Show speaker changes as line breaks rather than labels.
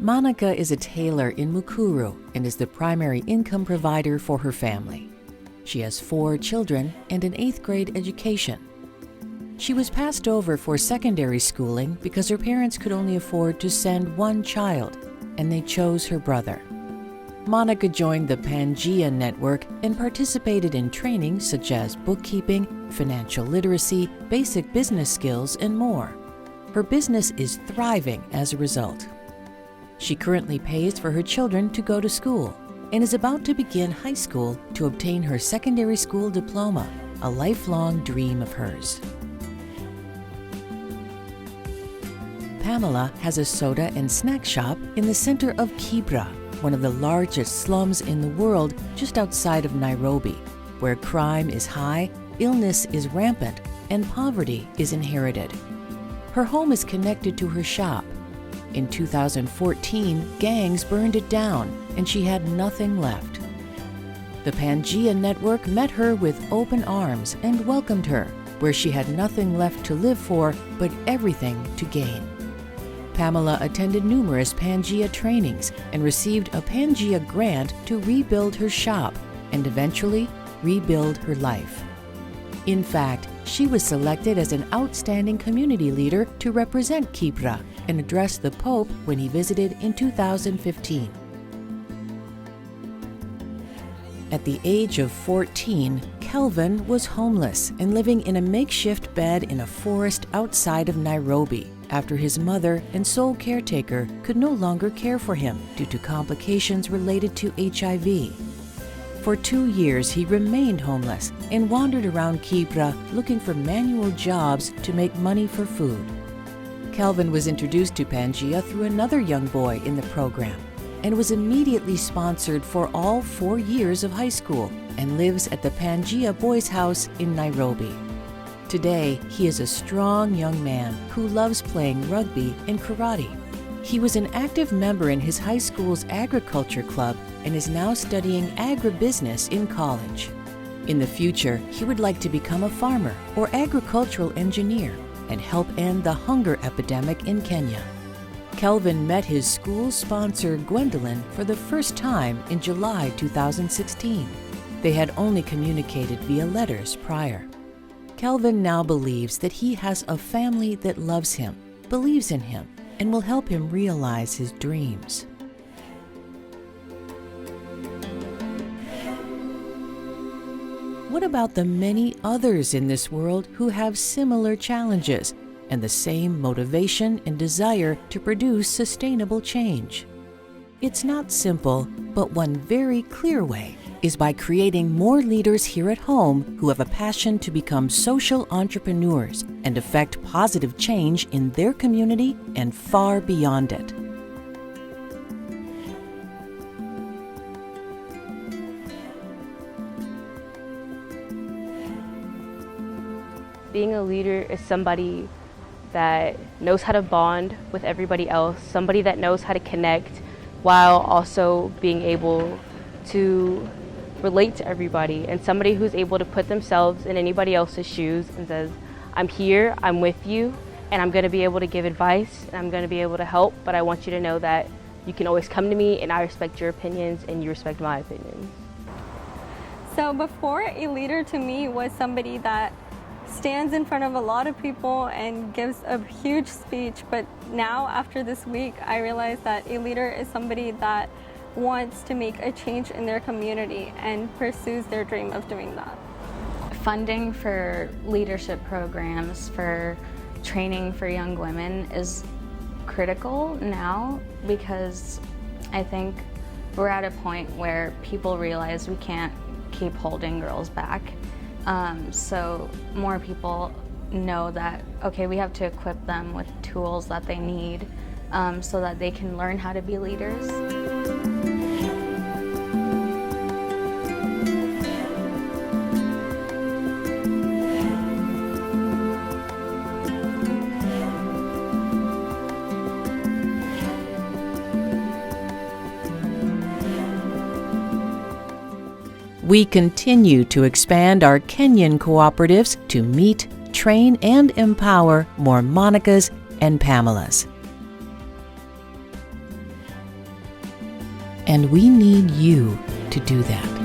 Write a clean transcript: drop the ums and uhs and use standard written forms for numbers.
Monica is a tailor in Mukuru and is the primary income provider for her family. She has 4 children and an 8th grade education. She was passed over for secondary schooling because her parents could only afford to send 1 child, and they chose her brother. Monica joined the Pangea Network and participated in training such as bookkeeping, financial literacy, basic business skills, and more. Her business is thriving as a result. She currently pays for her children to go to school and is about to begin high school to obtain her secondary school diploma, a lifelong dream of hers. Pamela has a soda and snack shop in the center of Kibra, one of the largest slums in the world just outside of Nairobi, where crime is high, illness is rampant, and poverty is inherited. Her home is connected to her shop. In 2014, gangs burned it down, and she had nothing left. The Pangea Network met her with open arms and welcomed her, where she had nothing left to live for, but everything to gain. Pamela attended numerous Pangea trainings and received a Pangea grant to rebuild her shop and eventually rebuild her life. In fact, she was selected as an outstanding community leader to represent Kibra and address the Pope when he visited in 2015. At the age of 14, KELVIN was homeless and living in a makeshift bed in a forest outside of Nairobi after his mother and sole caretaker could no longer care for him due to complications related to HIV. For 2 years, he remained homeless and wandered around Kibra looking for manual jobs to make money for food. KELVIN was introduced to Pangea through another young boy in the program and was immediately sponsored for all 4 years of high school and lives at the Pangea Boys' House in Nairobi. Today, he is a strong young man who loves playing rugby and karate. He was an active member in his high school's agriculture club and is now studying agribusiness in college. In the future, he would like to become a farmer or agricultural engineer and help end the hunger epidemic in Kenya. KELVIN met his school sponsor Gwendolyn for the first time in July 2016. They had only communicated via letters prior. KELVIN now believes that he has a family that loves him, believes in him, and will help him realize his dreams. What about the many others in this world who have similar challenges and the same motivation and desire to produce sustainable change? It's not simple, but one very clear way is by creating more leaders here at home who have a passion to become social entrepreneurs and effect positive change in their community and far beyond it.
Being a leader is somebody that knows how to bond with everybody else, somebody that knows how to connect while also being able to relate to everybody, and somebody who's able to put themselves in anybody else's shoes and says, I'm here, I'm with you, and I'm going to be able to give advice, and I'm going to be able to help, but I want you to know that you can always come to me and I respect your opinions and you respect my opinions.
So before, a leader to me was somebody that stands in front of a lot of people and gives a huge speech, but now after this week I realize that a leader is somebody that wants to make a change in their community and pursues their dream of doing that.
Funding for leadership programs, for training for young women is critical now, because I think we're at a point where people realize we can't keep holding girls back. So more people know that, okay, we have to equip them with tools that they need so that they can learn how to be leaders.
We continue to expand our Kenyan cooperatives to meet, train, and empower more Monicas and Pamelas. And we need you to do that.